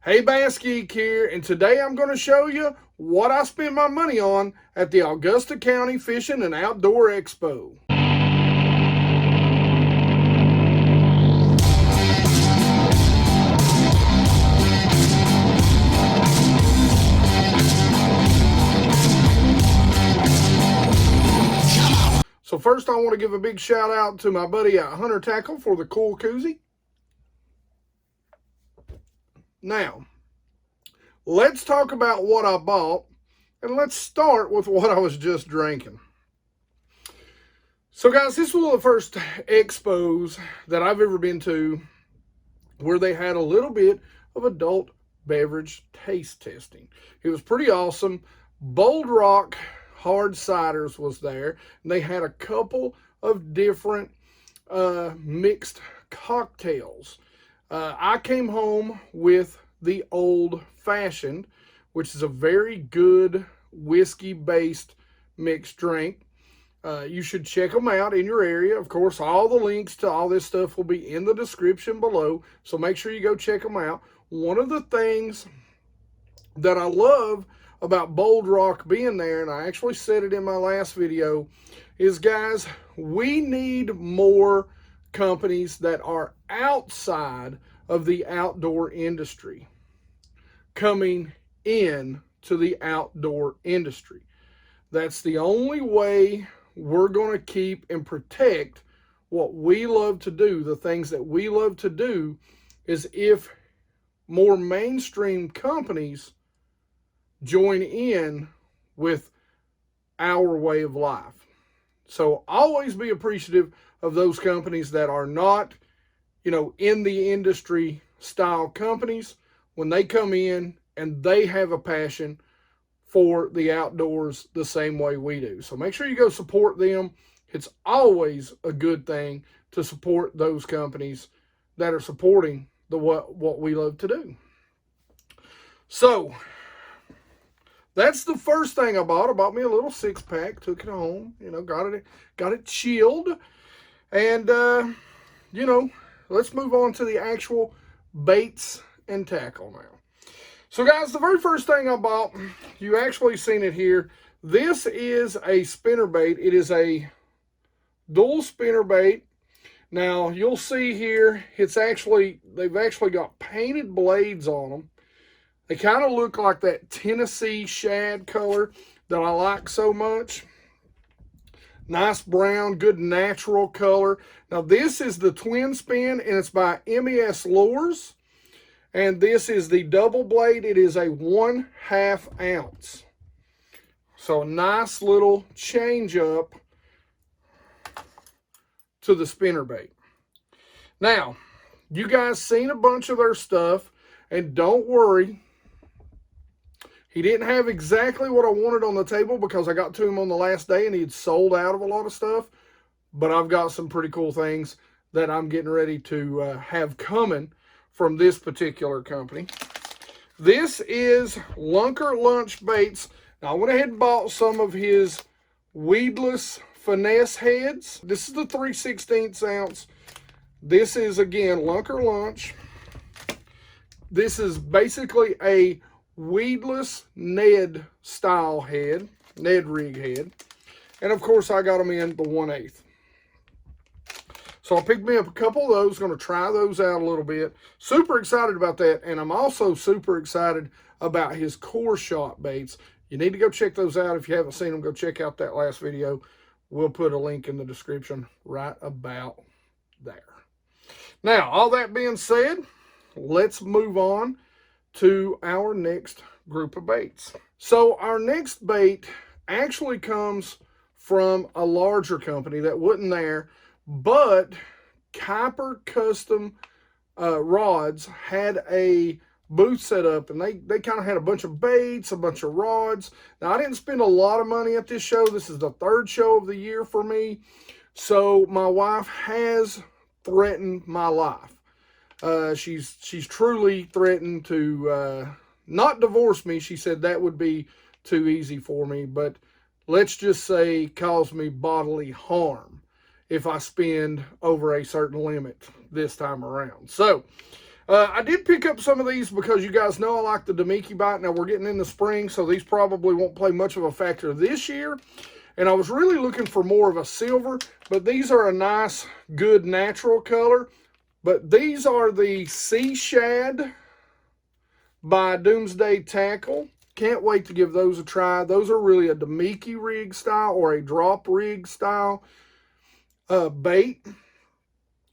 Hey, BassGeek here, and today I'm going to show you what I spent my money on at the Augusta County Fishing and Outdoor Expo. So first I want to give a big shout out to my buddy at Hunter Tackle for the cool koozie. Now, let's talk about what I bought, and let's start with what I was just drinking. So guys, this was one of the first expos that I've ever been to where they had a little bit of adult beverage taste testing. It was pretty awesome. Bold Rock hard ciders was there, and they had a couple of different mixed cocktails. I came home with the Old Fashioned, which is a very good whiskey-based mixed drink. You should check them out in your area. Of course, all the links to all this stuff will be in the description below, so make sure you go check them out. One of the things that I love about Bold Rock being there, and I actually said it in my last video, is guys, we need more companies that are outside of the outdoor industry coming in to the outdoor industry. That's the only way we're going to keep and protect what we love to do. The things that we love to do is if more mainstream companies join in with our way of life. So always be appreciative of those companies that are not, in the industry style companies, when they come in and they have a passion for the outdoors the same way we do. So make sure you go support them. It's always a good thing to support those companies that are supporting what we love to do. So that's the first thing I bought. I bought me a little 6-pack, took it home, got it chilled. And, let's move on to the actual baits and tackle now. So guys, the very first thing I bought, you actually seen it here. This is a spinnerbait. It is a dual spinnerbait. Now you'll see here, they've actually got painted blades on them. They kind of look like that Tennessee shad color that I like so much. Nice brown, good natural color. Now this is the twin spin, and it's by MES Lures. And this is the double blade. It is a 1/2 ounce. So a nice little change up to the spinnerbait. Now, you guys seen a bunch of their stuff, and don't worry, he didn't have exactly what I wanted on the table because I got to him on the last day and he'd sold out of a lot of stuff. But I've got some pretty cool things that I'm getting ready to have coming from this particular company. This is Lunker Lunch Baits. Now I went ahead and bought some of his weedless finesse heads. This is the 3/16 ounce. This is, again, Lunker Lunch. This is basically a weedless Ned style head, Ned rig head. And of course I got them in the 1/8. So I picked me up a couple of those, going to try those out a little bit. Super excited about that. And I'm also super excited about his core shot baits. You need to go check those out. If you haven't seen them, go check out that last video. We'll put a link in the description right about there. Now, all that being said, let's move on to our next group of baits. So our next bait actually comes from a larger company that wasn't there, but Kuiper Custom Rods had a booth set up, and they kind of had a bunch of baits, a bunch of rods. Now, I didn't spend a lot of money at this show. This is the 3rd show of the year for me. So my wife has threatened my life. She's truly threatened to not divorce me. She said that would be too easy for me, but let's just say cause me bodily harm if I spend over a certain limit this time around. So I did pick up some of these because you guys know I like the Damiki bite. Now we're getting in the spring, so these probably won't play much of a factor this year. And I was really looking for more of a silver, but these are a nice, good natural color. But these are the Sea Shad by Doomsday Tackle. Can't wait to give those a try. Those are really a Damiki rig style or a drop rig style bait,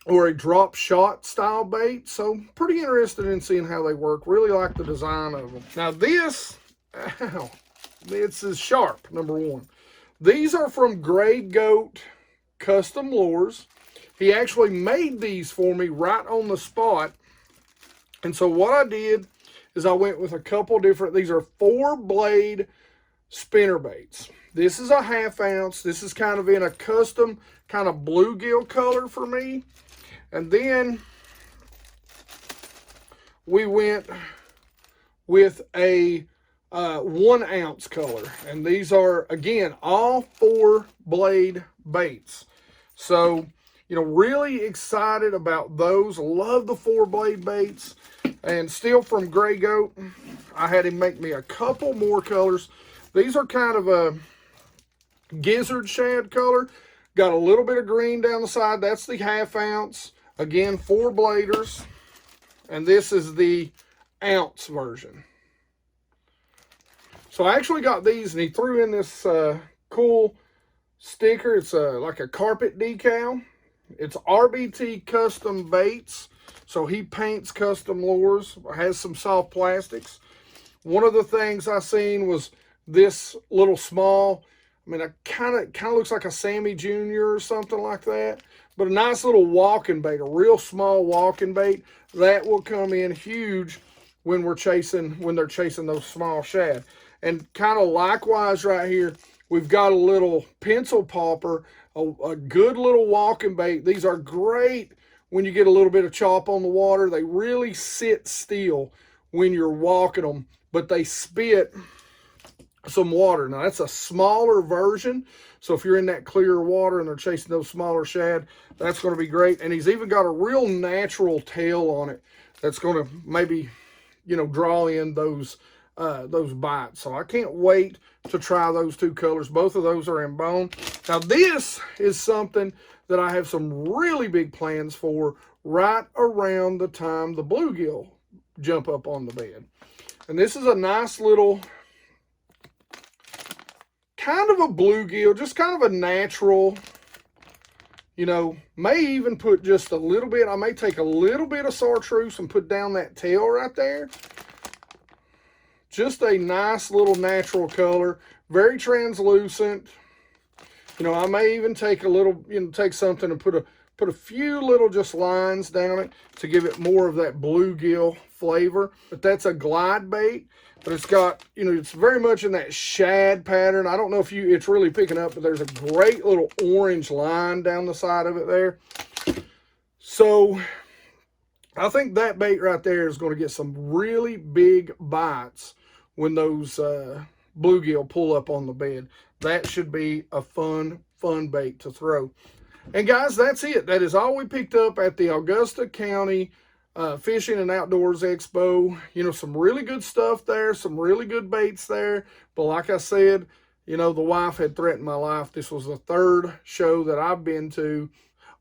or a drop shot style bait. So pretty interested in seeing how they work. Really like the design of them. Now this is sharp, number one. These are from Gray Goat Custom Lures. He actually made these for me right on the spot. And so what I did is I went with a couple different, these are 4-blade spinnerbaits. This is a 1/2 ounce. This is kind of in a custom kind of bluegill color for me. And then we went with a 1 ounce color. And these are, again, all 4-blade baits. So, you know, really excited about those. Love the 4-blade baits. And still from Gray Goat, I had him make me a couple more colors. These are kind of a gizzard shad color. Got a little bit of green down the side. That's the 1/2 ounce. Again, 4-bladers. And this is the ounce version. So I actually got these, and he threw in this cool sticker. It's like a carpet decal. It's RBT Custom Baits. So he paints custom lures, has some soft plastics. One of the things I seen was this little small, I mean, it kind of looks like a Sammy Jr. or something like that, but a nice little walking bait, a real small walking bait that will come in huge when they're chasing those small shad. And kind of likewise right here, we've got a little pencil popper, a good little walking bait. These are great when you get a little bit of chop on the water. They really sit still when you're walking them, but they spit some water. Now that's a smaller version, so if you're in that clear water and they're chasing those smaller shad, that's going to be great. And he's even got a real natural tail on it that's going to maybe, you know, draw in those bites. So I can't wait to try those 2 colors. Both of those are in bone. Now this is something that I have some really big plans for right around the time the bluegill jump up on the bed. And this is a nice little, kind of a bluegill, just kind of a natural, you know, may even put just a little bit, I may take a little bit of chartreuse and put down that tail right there. Just a nice little natural color, very translucent. You know, I may even take a little, you know, take something and put a few little just lines down it to give it more of that bluegill flavor. But that's a glide bait, but it's got, you know, it's very much in that shad pattern. I don't know if it's really picking up, but there's a great little orange line down the side of it there. So I think that bait right there is going to get some really big bites when those bluegill pull up on the bed. That should be a fun bait to throw. And guys, that's it. That is all we picked up at the Augusta County Fishing and Outdoors Expo. You know, some really good stuff there, some really good baits there. But like I said, you know, the wife had threatened my life. This was the 3rd show that I've been to.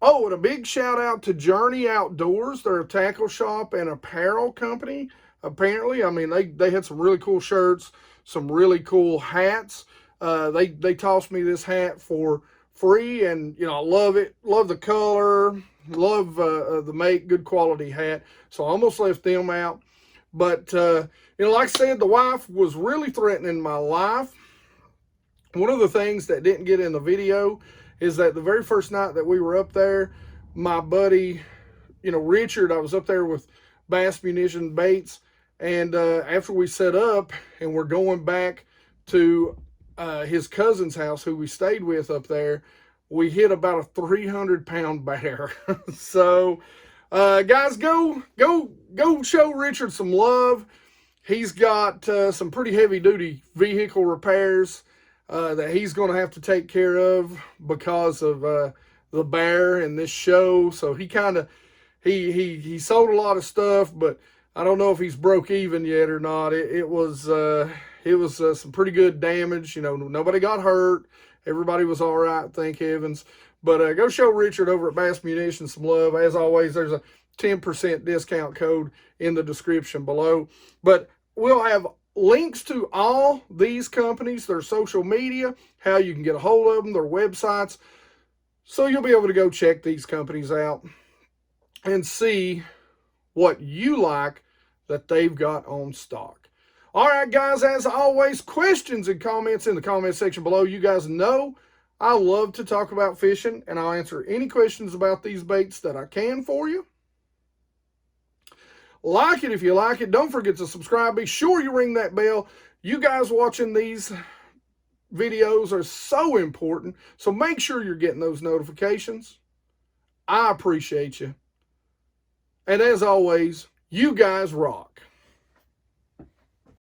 Oh, and a big shout out to Journey Outdoors. They're a tackle shop and apparel company, apparently. I mean, they had some really cool shirts, some really cool hats. They tossed me this hat for free, and, you know, I love it. Love the color. Love the make, good quality hat. So I almost left them out. But, you know, like I said, the wife was really threatening my life. One of the things that didn't get in the video is that the very first night that we were up there, my buddy, you know, Richard, I was up there with Bassmunitions Baits, and after we set up and we're going back to his cousin's house, who we stayed with up there, we hit about a 300-pound bear. So, guys, go show Richard some love. He's got some pretty heavy-duty vehicle repairs that he's going to have to take care of because of the bear and this show. So he kind of he sold a lot of stuff, but I don't know if he's broke even yet or not. It was some pretty good damage. You know, nobody got hurt. Everybody was all right, thank heavens. But go show Richard over at Bassmunitions some love. As always, there's a 10% discount code in the description below. But we'll have links to all these companies, their social media, how you can get a hold of them, their websites. So you'll be able to go check these companies out and see what you like that they've got on stock. All right, guys, as always, questions and comments in the comment section below. You guys know I love to talk about fishing, and I'll answer any questions about these baits that I can for you. Like it if you like it. Don't forget to subscribe. Be sure you ring that bell. You guys watching these videos are so important, so make sure you're getting those notifications. I appreciate you. And as always, you guys rock.